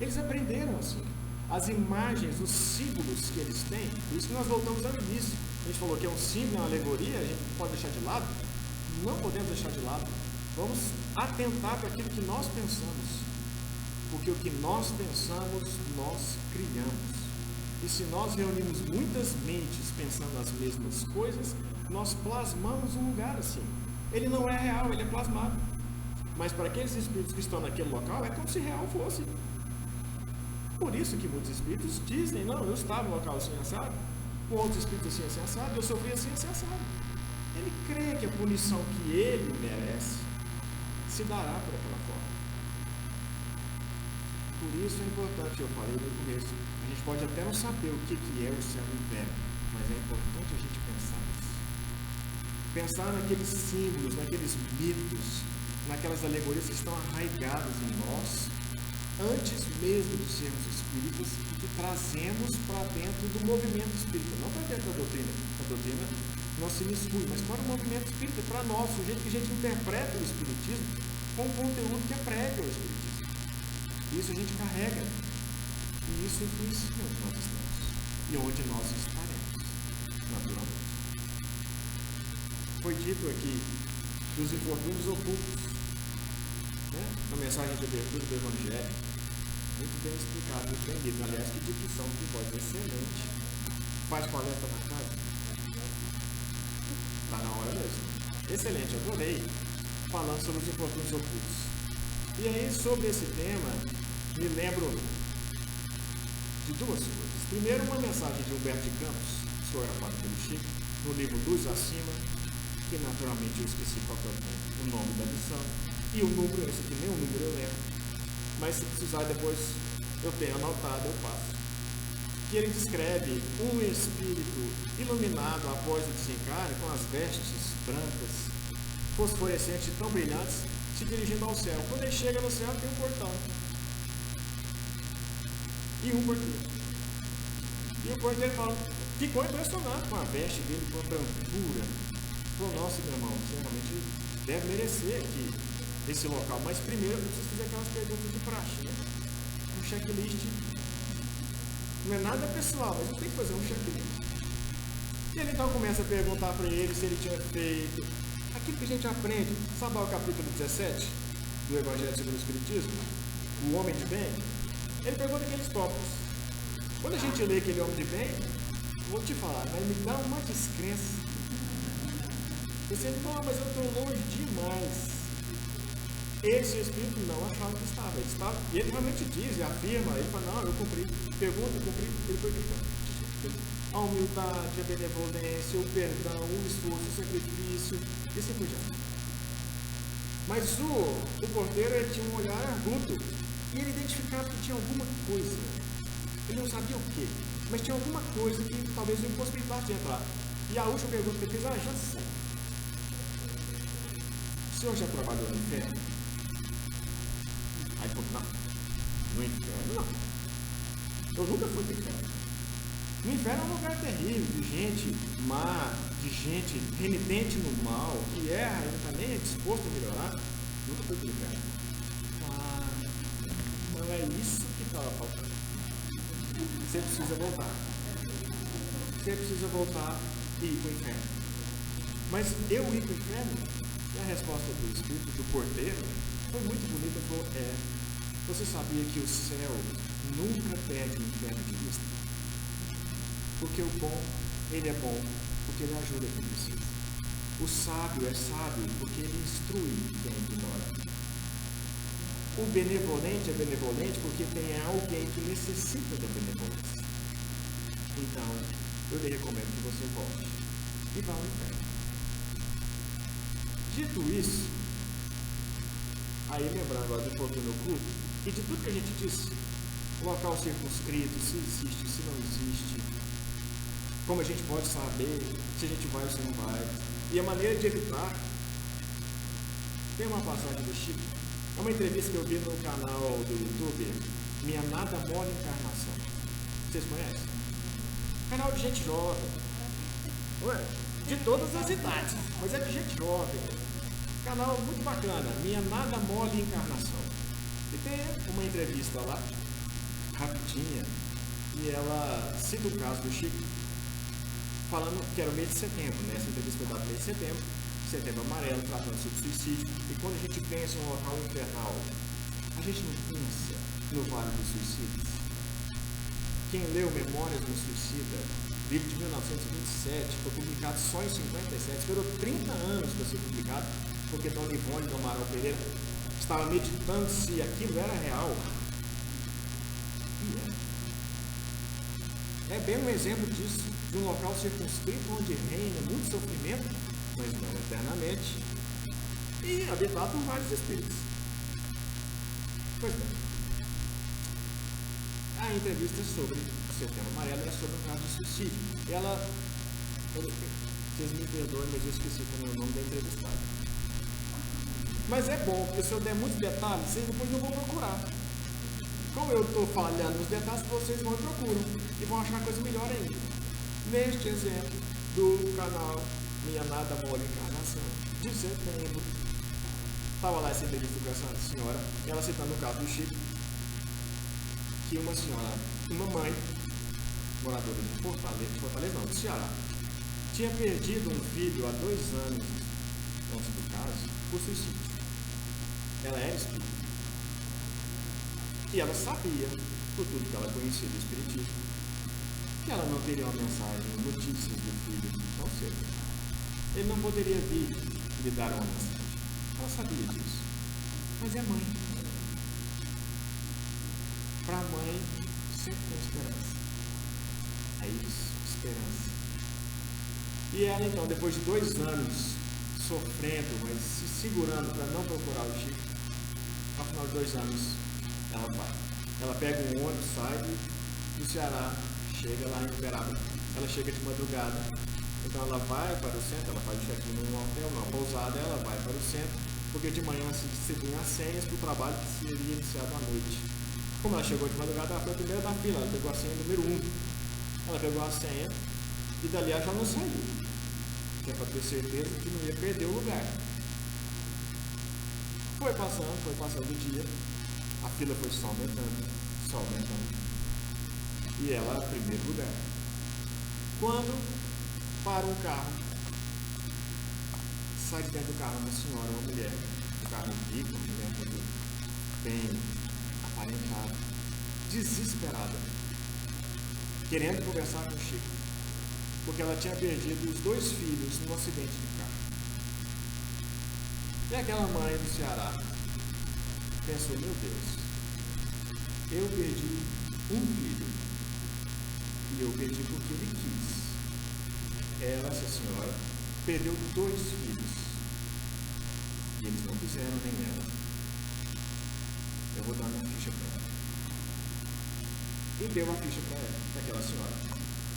Eles aprenderam assim. As imagens, os símbolos que eles têm, por isso que nós voltamos ao início. A gente falou que é um símbolo, é uma alegoria, a gente pode deixar de lado? Não podemos deixar de lado. Vamos atentar para aquilo que nós pensamos. Porque o que nós pensamos, nós criamos. E se nós reunimos muitas mentes pensando as mesmas coisas, nós plasmamos um lugar assim. Ele não é real, ele é plasmado. Mas para aqueles espíritos que estão naquele local, é como se real fosse. Por isso que muitos espíritos dizem, não, eu estava no local assim assado, com outros espíritos assim assado, eu sofri assim assado. Ele crê que a punição que ele merece se dará por aquela forma. Por isso é importante, eu falei no começo, a gente pode até não saber o que é o céu e o inferno, mas é importante a gente pensar nisso. Pensar naqueles símbolos, naqueles mitos, naquelas alegorias que estão arraigadas em nós, antes mesmo de sermos espíritas, e que trazemos para dentro do movimento espírita, não para dentro da doutrina. A doutrina não se mistura, mas para o movimento espírita, para nós, o jeito que a gente interpreta o espiritismo com o conteúdo que é prévio ao espiritismo. Isso a gente carrega, e isso influencia onde nós estamos e onde nós estaremos, naturalmente. Foi dito aqui dos infortúnios ocultos, né? Na mensagem de abertura do Evangelho, muito bem explicado, muito bem dito. Aliás, que dicção, que voz excelente. Faz palestra na casa? Está na hora mesmo. Excelente, adorei falando sobre os infortúnios ocultos. E aí, sobre esse tema, me lembro de duas coisas. Primeiro, uma mensagem de Humberto de Campos, senhor gravado pelo Chico, no livro Luz Acima, que naturalmente eu esqueci qual é o nome da lição, e o número, esse aqui nem o número eu lembro, mas se precisar depois eu tenho anotado, eu passo. Que ele descreve um espírito iluminado após o desencarne, com as vestes brancas, fosforescentes tão brilhantes, se dirigindo ao céu. Quando ele chega no céu, tem um portão. E um porteiro. E o porteiro ficou impressionado com a veste dele, com a brancura. Falou, nossa, meu irmão, você realmente deve merecer aqui esse local. Mas primeiro eu preciso fazer aquelas perguntas de praxe, né? Um checklist. Não é nada pessoal, mas eu tenho que fazer um checklist. E ele então começa a perguntar para ele se ele tinha feito aquilo que a gente aprende. Sabe o capítulo 17 do Evangelho segundo o Espiritismo? O homem de bem? Ele pergunta aqueles tópicos. Quando a gente lê aquele homem de bem, vou te falar, vai me dar uma descrença. Você fala, mas eu estou longe demais. Esse espírito não achava que estava. E ele realmente diz, e afirma, ele fala, não, eu cumpri. Pergunta, eu cumpri, ele foi gritando. A humildade, a benevolência, o perdão, o esforço, o sacrifício, e assim por diante. Mas o porteiro ele tinha um olhar arguto, e ele identificava que tinha alguma coisa. Ele não sabia o quê, mas tinha alguma coisa que talvez o impossibilitasse de entrar. E a última pergunta que ele fez, já sei. O senhor já trabalhou no inferno? Aí ele falou, não, no inferno não. Eu nunca fui no inferno. No inferno é um lugar terrível, de gente má, de gente renitente no mal, que erra e também é disposto a melhorar. Nunca fui no inferno. Não é isso que estava faltando. Você precisa voltar. Você precisa voltar e ir para o inferno. Mas eu ir para o inferno? E a resposta do espírito, do porteiro, foi muito bonita. Ele falou, você sabia que o céu nunca perde o inferno de vista? Porque o bom, ele é bom, porque ele ajuda quem precisa. O sábio é sábio, porque ele instrui quem ignora. O benevolente é benevolente, porque tem alguém que necessita da benevolência. Então, eu lhe recomendo que você volte e vá ao inferno. Dito isso, aí lembrando agora do pouquinho no culto, e de tudo que a gente disse, o local circunscrito, se existe, se não existe, como a gente pode saber se a gente vai ou se não vai, e a maneira de evitar. Tem uma passagem do Chico, é uma entrevista que eu vi no canal do YouTube, Minha Nada Mole Encarnação. Vocês conhecem? Canal de gente jovem. Ué, de todas as idades, mas é de gente jovem. Canal muito bacana, Minha Nada Mole Encarnação. E tem uma entrevista lá, rapidinha, e ela cita o caso do Chico, falando que era o mês de setembro, né? Essa entrevista foi dada no mês de setembro, setembro amarelo, tratando sobre suicídio. E quando a gente pensa em um local infernal, a gente não pensa no Vale dos Suicidas. Quem leu Memórias do Suicida, livro de 1927, foi publicado só em 57, esperou 30 anos para ser publicado, porque Dona Ivone do Amaral Pereira estava meditando se aquilo era real. E é bem um exemplo disso, de um local circunscrito onde reina muito sofrimento, mas não eternamente, e habitado por vários espíritos. Pois bem, a entrevista sobre o Setembro Amarelo é sobre um caso de suicídio. E ela, vocês me perdoem, mas eu esqueci como é o nome da entrevistada. Mas é bom, porque se eu der muitos detalhes, vocês depois não vão procurar. Como eu estou falhando nos detalhes, vocês vão e procuram, e vão achar coisa melhor ainda. Neste exemplo do canal Minha Nada Mole Encarnação, de setembro, estava lá essa entrevista com essa senhora, ela citando o caso do Chico, que uma senhora, uma mãe, moradora de Fortaleza não, do Ceará, tinha perdido um filho há 2 anos antes do caso, por suicídio. Ela era espírita. E ela sabia, por tudo que ela conhecia do espiritismo, que ela não teria uma mensagem, notícias do filho tão cedo. Ele não poderia vir lhe dar uma mensagem. Ela sabia disso. Mas é mãe. Para a mãe, sempre tem esperança. É isso, esperança. E ela, então, depois de 2 anos sofrendo, mas se segurando para não procurar o Chico, ao final de 2 anos, ela vai. Ela pega um ônibus, sai do Ceará, chega lá em Uberaba. Ela chega de madrugada, então ela vai para o centro, ela faz o check-in num hotel, numa pousada, ela vai para o centro, porque de manhã se distribuem as senhas para o trabalho que seria iniciado à noite. Como ela chegou de madrugada, ela foi a primeira da fila, ela pegou a senha número 1. Ela pegou a senha e dali ela já não saiu, que é para ter certeza que não ia perder o lugar. Foi passando o dia, a fila foi só aumentando. E ela, primeiro lugar. Quando para um carro, sai de dentro do carro uma senhora, uma mulher, um carro rico, uma mulher bem aparentada, desesperada, querendo conversar com o Chico, porque ela tinha perdido os 2 filhos num acidente de carro. E aquela mãe do Ceará, pensou, meu Deus, eu perdi um filho, e eu perdi porque ele quis. Ela, essa senhora, perdeu 2 filhos, e eles não quiseram nem ela. Eu vou dar minha ficha para ela. E deu a ficha para ela, para aquela senhora.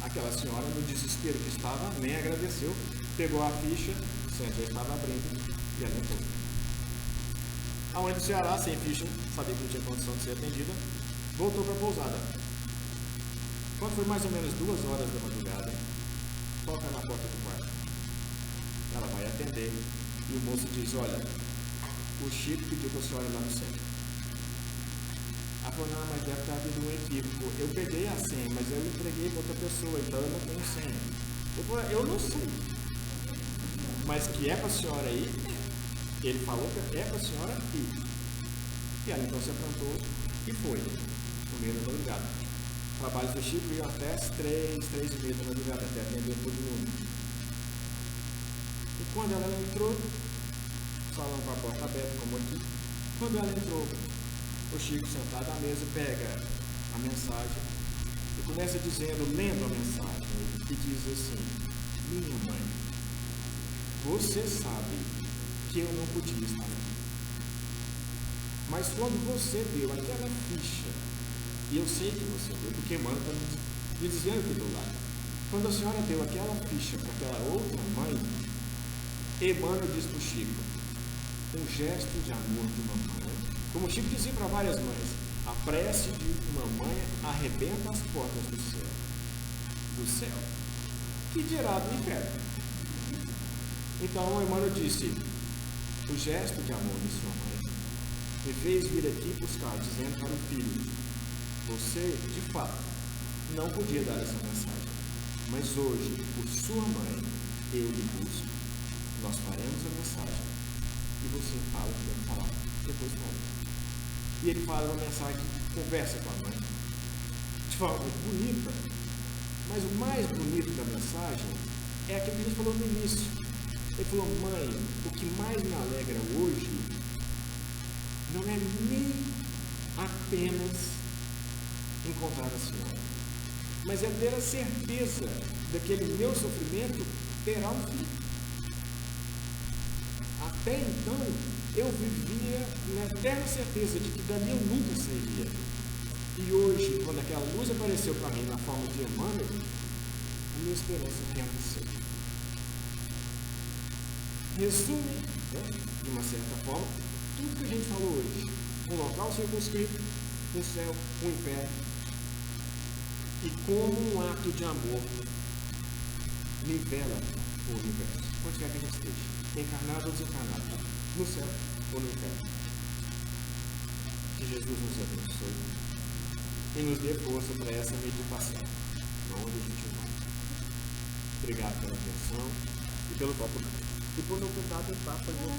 Aquela senhora, no desespero que estava, nem agradeceu, pegou a ficha, o centro já estava abrindo, e ela entrou. A mãe do Ceará, sem ficha, sabia que não tinha condição de ser atendida, voltou para a pousada. Quando foi mais ou menos 2 horas da madrugada, toca na porta do quarto. Ela vai atender e o moço diz, olha, o Chico pediu para a senhora ir lá no centro. Ela falou, não, mas deve estar havendo um equívoco. Eu peguei a senha, mas eu entreguei para outra pessoa, então eu não tenho senha. Eu falei, eu não sei. Mas que é para a senhora ir, ele falou que é para a senhora ir. E ela então se aprontou e foi, no meio da madrugada. Trabalhos do Chico iam até as 3h30 da madrugada, até atender todo mundo. E quando ela entrou, salão com a porta aberta, como aqui, quando ela entrou, o Chico, sentado à mesa, pega a mensagem e começa dizendo, lendo a mensagem, e diz assim, minha mãe, você sabe que eu não podia estar aqui. Mas quando você deu aquela ficha, e eu sei que você deu, porque Emmanuel está me dizendo aqui do lado, quando a senhora deu aquela ficha para aquela outra mãe, Emmanuel diz para o Chico, um gesto de amor de uma mãe, como o Chico dizia para várias mães, a prece de uma mãe arrebenta as portas do céu, que dirá do inferno. Então Emmanuel disse, o gesto de amor de sua mãe me fez vir aqui buscar, dizendo para o filho, você, de fato, não podia dar essa mensagem, mas hoje, por sua mãe, eu lhe busco, nós faremos a mensagem, e você fala o que deve falar, depois fala. E ele fala uma mensagem que conversa com a mãe, de forma muito bonita, mas o mais bonito da mensagem é aquilo que a gente falou no início. Ele falou, mãe, o que mais me alegra hoje não é nem apenas encontrar a senhora, mas é ter a certeza daquele meu sofrimento terá um fim. Até então, eu vivia na eterna certeza de que dali eu nunca sairia. E hoje, quando aquela luz apareceu para mim na forma de Emmanuel, a minha esperança renasceu. Resume, de uma certa forma, tudo que a gente falou hoje. Um local circunscrito, um céu, um inferno. E como um ato de amor nivela o universo. Onde quer que a gente esteja, encarnado ou desencarnado, no céu ou no inferno. Que Jesus nos abençoe e nos dê força para essa meditação, onde a gente vai. Obrigado pela atenção e pelo copo. E por não tentar fazer